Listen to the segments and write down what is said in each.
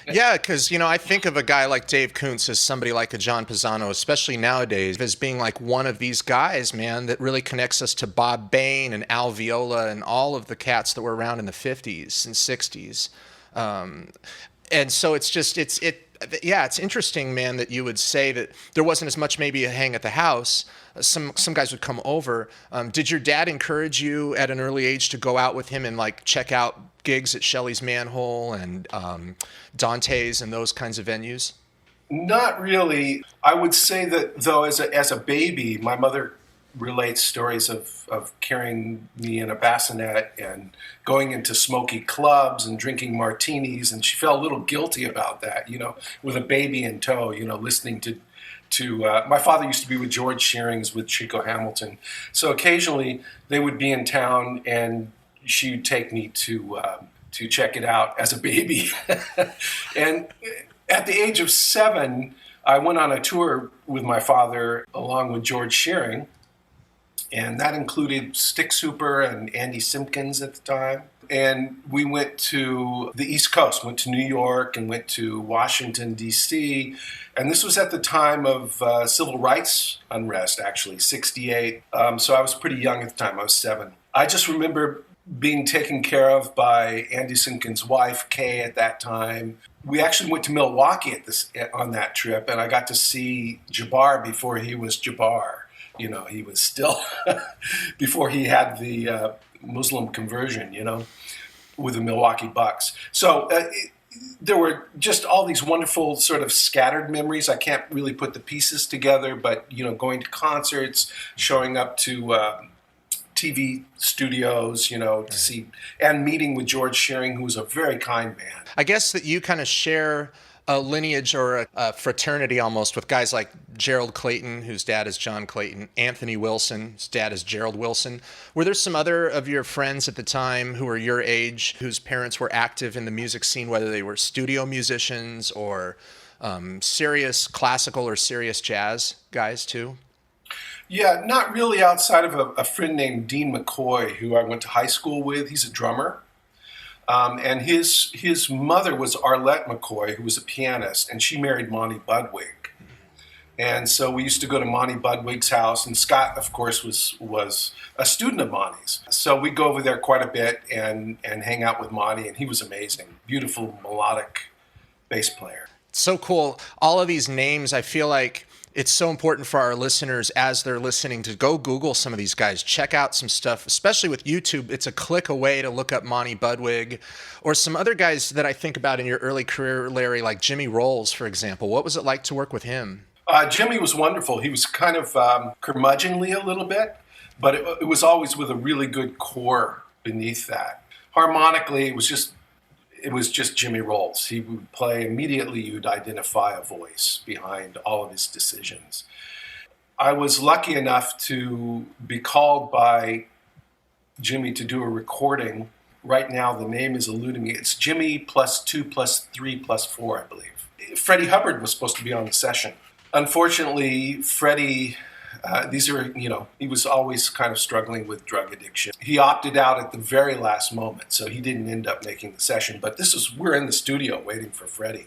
Yeah, because, I think of a guy like Dave Koonse as somebody like a John Pisano, especially nowadays, as being like one of these guys, man, that really connects us to Bob Bain and Al Viola and all of the cats that were around in the 50s and 60s. Um, and so yeah, it's interesting, man, that you would say that there wasn't as much maybe a hang at the house. Some guys would come over. Did your dad encourage you at an early age to go out with him and like check out gigs at Shelley's Manhole and Dante's and those kinds of venues? Not really. I would say that though, as a baby, my mother relates stories of carrying me in a bassinet and going into smoky clubs and drinking martinis, and she felt a little guilty about that, with a baby in tow, listening to my father used to be with George Shearings with Chico Hamilton, so occasionally they would be in town and she would take me to check it out as a baby, and at the age of 7, I went on a tour with my father along with George Shearing, and that included Stick Super and Andy Simpkins at the time. And we went to the East Coast, went to New York and went to Washington, D.C. And this was at the time of civil rights unrest, actually, 68. So I was pretty young at the time. I was 7. I just remember being taken care of by Andy Simpkins' wife, Kay, at that time. We actually went to Milwaukee on that trip, and I got to see Jabbar before he was Jabbar. He was still, before he had the Muslim conversion, with the Milwaukee Bucks. So there were just all these wonderful sort of scattered memories. I can't really put the pieces together, but, going to concerts, showing up to TV studios, to see, and meeting with George Shearing, who was a very kind man. I guess that you kind of share a lineage or a fraternity almost with guys like Gerald Clayton, whose dad is John Clayton, Anthony Wilson, whose dad is Gerald Wilson. Were there some other of your friends at the time who were your age, whose parents were active in the music scene, whether they were studio musicians or serious classical or serious jazz guys too? Yeah, not really outside of a friend named Dean McCoy, who I went to high school with. He's a drummer. And his mother was Arlette McCoy, who was a pianist, and she married Monty Budwig. And so we used to go to Monty Budwig's house, and Scott, of course, was a student of Monty's. So we'd go over there quite a bit and hang out with Monty, and he was amazing. Beautiful, melodic bass player. So cool. All of these names, I feel like it's so important for our listeners as they're listening to go Google some of these guys, check out some stuff, especially with YouTube. It's a click away to look up Monty Budwig or some other guys that I think about in your early career, Larry, like Jimmy Rolls, for example. What was it like to work with him? Jimmy was wonderful. He was kind of curmudgeonly a little bit, but it was always with a really good core beneath that. Harmonically, it was just Jimmy Rolls. He would play immediately. You'd identify a voice behind all of his decisions. I was lucky enough to be called by Jimmy to do a recording. Right now, the name is eluding me. It's Jimmy +2 +3 +4, I believe. Freddie Hubbard was supposed to be on the session. Unfortunately, Freddie, he was always kind of struggling with drug addiction. He opted out at the very last moment, so he didn't end up making the session. But we're in the studio waiting for Freddie.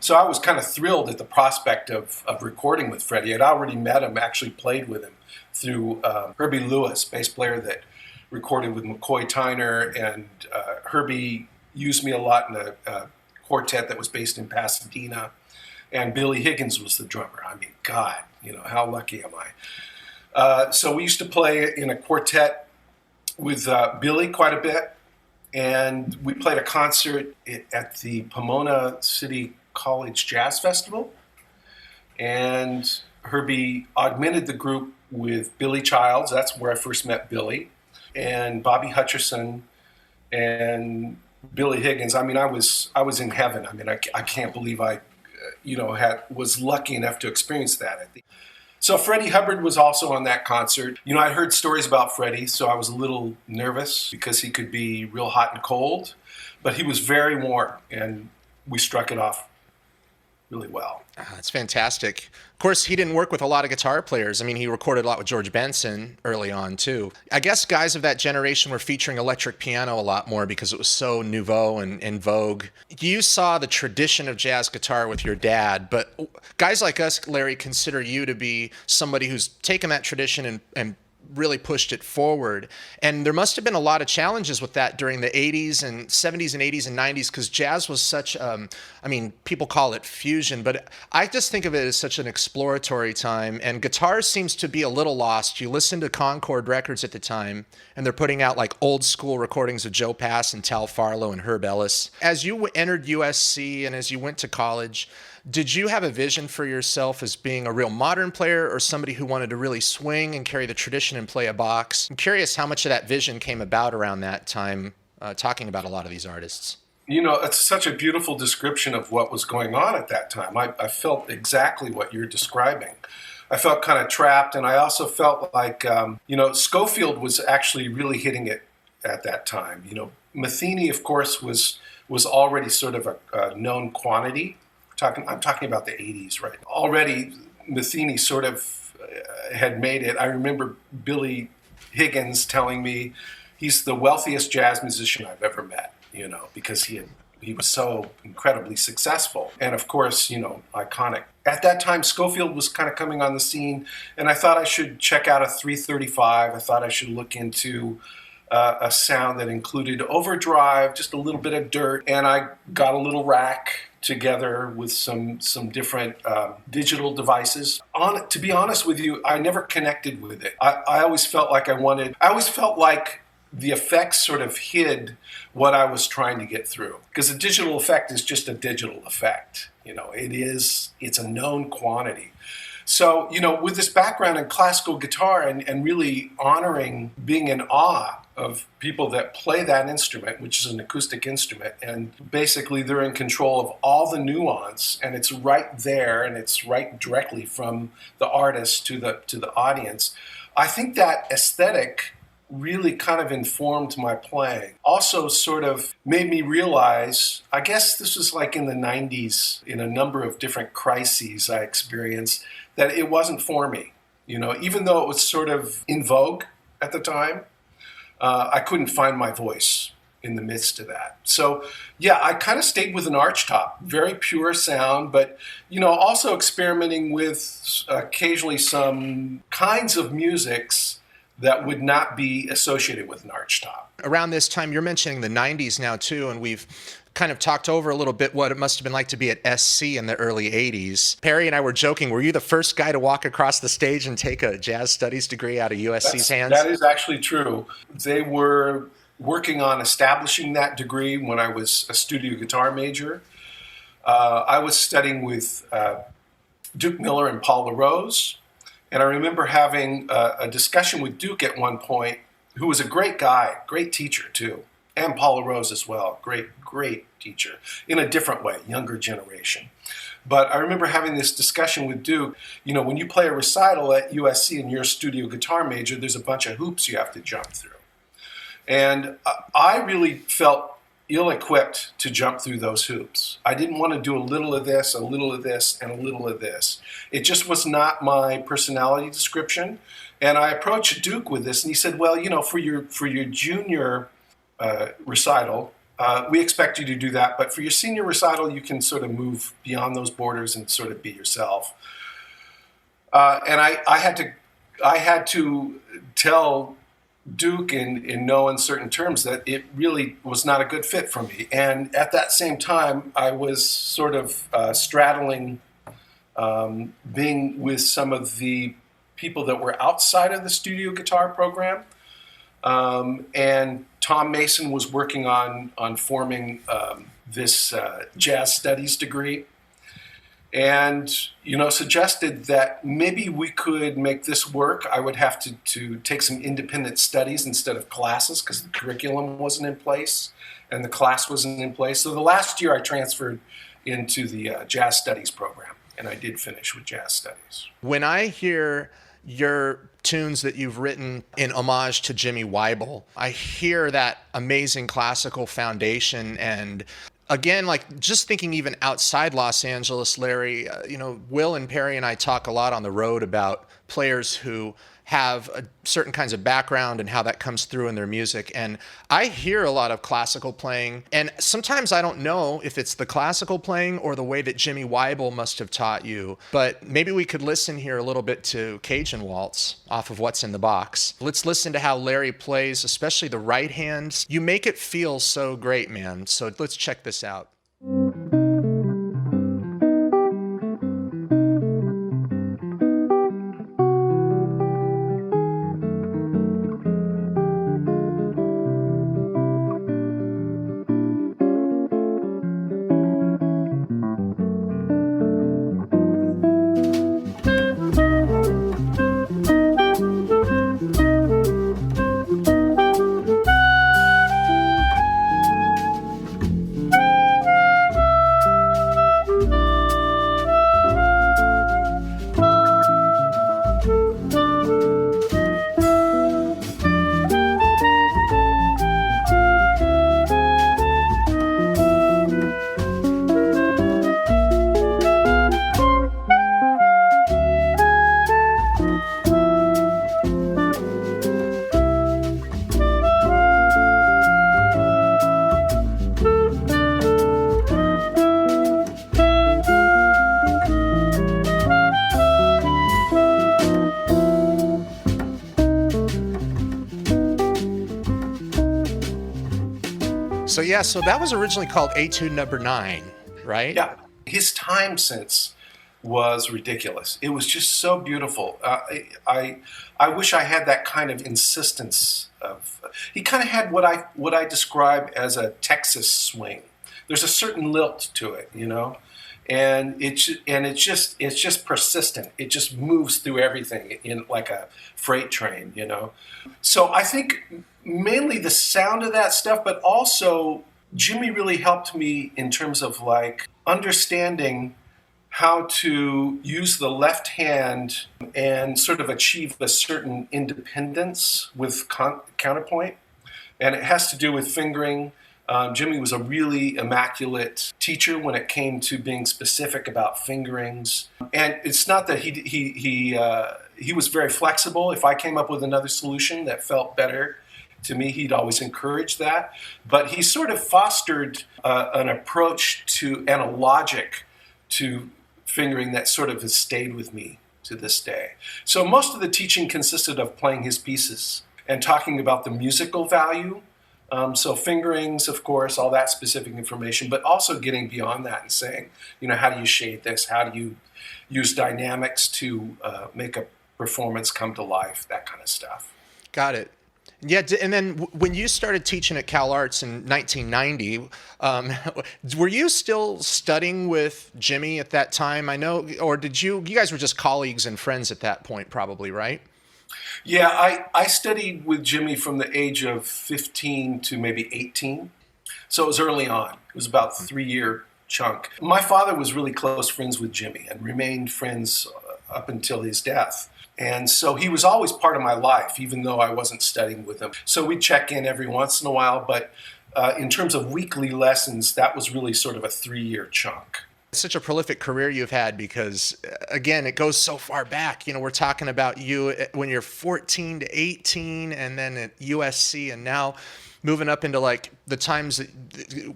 So I was kind of thrilled at the prospect of recording with Freddie. I'd already met him, actually played with him through Herbie Lewis, bass player that recorded with McCoy Tyner, and Herbie used me a lot in a quartet that was based in Pasadena. And Billy Higgins was the drummer. I mean, God, how lucky am I? So we used to play in a quartet with Billy quite a bit. And we played a concert at the Pomona City College Jazz Festival. And Herbie augmented the group with Billy Childs. That's where I first met Billy. And Bobby Hutcherson and Billy Higgins. I mean, I was in heaven. I mean, I can't believe I was lucky enough to experience that. So Freddie Hubbard was also on that concert. I heard stories about Freddie, so I was a little nervous because he could be real hot and cold, but he was very warm, and we struck it off really well. That's fantastic. Of course, he didn't work with a lot of guitar players. I mean, he recorded a lot with George Benson early on, too. I guess guys of that generation were featuring electric piano a lot more because it was so nouveau and in vogue. You saw the tradition of jazz guitar with your dad, but guys like us, Larry, consider you to be somebody who's taken that tradition and really pushed it forward. And there must have been a lot of challenges with that during the 80s and 70s and 80s and 90s because jazz was such, I mean, people call it fusion, but I just think of it as such an exploratory time. And guitar seems to be a little lost. You listen to Concord Records at the time, and they're putting out like old school recordings of Joe Pass and Tal Farlow and Herb Ellis. As you entered USC and as you went to college, did you have a vision for yourself as being a real modern player or somebody who wanted to really swing and carry the tradition and play a box? I'm curious how much of that vision came about around that time, talking about a lot of these artists. You know, it's such a beautiful description of what was going on at that time. I felt exactly what you're describing. I felt kind of trapped, and I also felt like, Schofield was actually really hitting it at that time. Metheny, of course, was already sort of a known quantity. I'm talking about the 80s, right? Already, Metheny sort of had made it. I remember Billy Higgins telling me he's the wealthiest jazz musician I've ever met, because he was so incredibly successful. And of course, iconic. At that time, Schofield was kind of coming on the scene, and I thought I should check out a 335. I thought I should look into a sound that included overdrive, just a little bit of dirt, and I got a little rack together with some different digital devices. To be honest with you, I never connected with it. I always felt like I always felt like the effects sort of hid what I was trying to get through. Because a digital effect is just a digital effect. It's a known quantity. So, with this background in classical guitar and really honoring being in awe of people that play that instrument, which is an acoustic instrument, and basically they're in control of all the nuance, and it's right there, and it's right directly from the artist to the audience. I think that aesthetic really kind of informed my playing. Also sort of made me realize, I guess this was like in the 90s, in a number of different crises I experienced, that it wasn't for me. Even though it was sort of in vogue at the time, I couldn't find my voice in the midst of that. So, yeah, I kind of stayed with an archtop, very pure sound, but, also experimenting with occasionally some kinds of musics that would not be associated with an archtop. Around this time, you're mentioning the 90s now, too, and we've kind of talked over a little bit what it must have been like to be at SC in the early 80s. Perry and I were joking, were you the first guy to walk across the stage and take a jazz studies degree out of USC's hands? That is actually true. They were working on establishing that degree when I was a studio guitar major. I was studying with Duke Miller and Paul LaRose, and I remember having a discussion with Duke at one point, who was a great guy, great teacher too, and Paul LaRose as well, great teacher, in a different way, younger generation. But I remember having this discussion with Duke. When you play a recital at USC and you're a studio guitar major, there's a bunch of hoops you have to jump through. And I really felt ill-equipped to jump through those hoops. I didn't want to do a little of this, a little of this, and a little of this. It just was not my personality description. And I approached Duke with this, and he said, well, for your junior recital, we expect you to do that, but for your senior recital, you can sort of move beyond those borders and sort of be yourself. And I had to tell Duke in no uncertain terms that it really was not a good fit for me. And at that same time, I was sort of straddling being with some of the people that were outside of the studio guitar program. And Tom Mason was working on forming this jazz studies degree, and suggested that maybe we could make this work. I would have to take some independent studies instead of classes because the curriculum wasn't in place and the class wasn't in place. So the last year I transferred into the jazz studies program, and I did finish with jazz studies. When I hear your tunes that you've written in homage to Jimmy Weibel, I hear that amazing classical foundation, and Again, like just thinking even outside Los Angeles, Larry, Will and Perry and I talk a lot on the road about players who have certain kinds of background and how that comes through in their music. And I hear a lot of classical playing, and sometimes I don't know if it's the classical playing or the way that Jimmy Weibel must have taught you. But maybe we could listen here a little bit to Cajun Waltz off of What's in the Box. Let's listen to how Larry plays, especially the right hands. You make it feel so great, man. So let's check this out. So that was originally called Etude Number 9, right? Yeah, his time sense was ridiculous. It was just so beautiful. I wish I had that kind of insistence of. He kind of had what I describe as a Texas swing. There's a certain lilt to it, and it's just persistent. It just moves through everything in like a freight train, So I think mainly the sound of that stuff, but also Jimmy really helped me in terms of like understanding how to use the left hand and sort of achieve a certain independence with counterpoint. And it has to do with fingering. Jimmy was a really immaculate teacher when it came to being specific about fingerings. And it's not that he was very flexible. If I came up with another solution that felt better to me, he'd always encourage that. But he sort of fostered an approach to and a logic to fingering that sort of has stayed with me to this day. So most of the teaching consisted of playing his pieces and talking about the musical value. So fingerings, of course, all that specific information, but also getting beyond that and saying, how do you shade this? How do you use dynamics to make a performance come to life? That kind of stuff. Got it. Yeah, and then when you started teaching at Cal Arts in 1990, were you still studying with Jimmy at that time? I know, or did you guys were just colleagues and friends at that point, probably, right? Yeah, I studied with Jimmy from the age of 15 to maybe 18. So it was early on. It was about a 3-year chunk. My father was really close friends with Jimmy and remained friends up until his death. And so he was always part of my life, even though I wasn't studying with him. So we'd check in every once in a while, but in terms of weekly lessons, that was really sort of a 3-year chunk. It's such a prolific career you've had because, again, it goes so far back. We're talking about you when you're 14 to 18 and then at USC and now moving up into like the times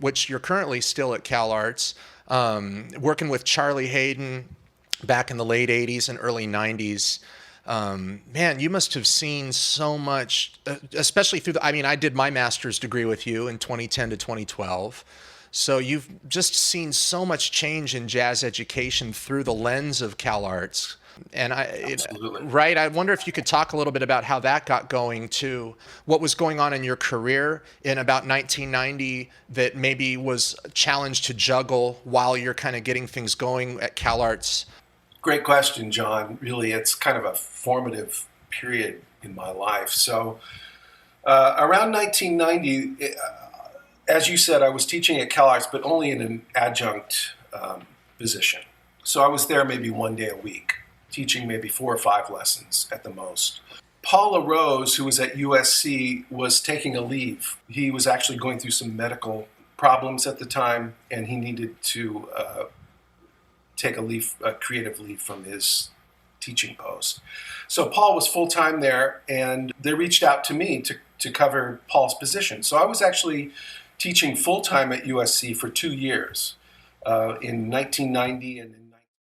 which you're currently still at Cal Arts, working with Charlie Hayden back in the late 80s and early 90s. Man, you must have seen so much, especially through I did my master's degree with you in 2010 to 2012. So you've just seen so much change in jazz education through the lens of Cal Arts. And right, I wonder if you could talk a little bit about how that got going too. What was going on in your career in about 1990 that maybe was a challenge to juggle while you're kind of getting things going at Cal Arts? Great question, John. Really, it's kind of a formative period in my life. So around 1990, as you said, I was teaching at Cal Arts, but only in an adjunct position. So I was there maybe 1 day a week, teaching maybe 4 or 5 lessons at the most. Paula Rose, who was at USC, was taking a leave. He was actually going through some medical problems at the time, and he needed to take a creative leave from his teaching post. So Paul was full-time there, and they reached out to me to cover Paul's position. So I was actually teaching full-time at USC for 2 years, in 1990 and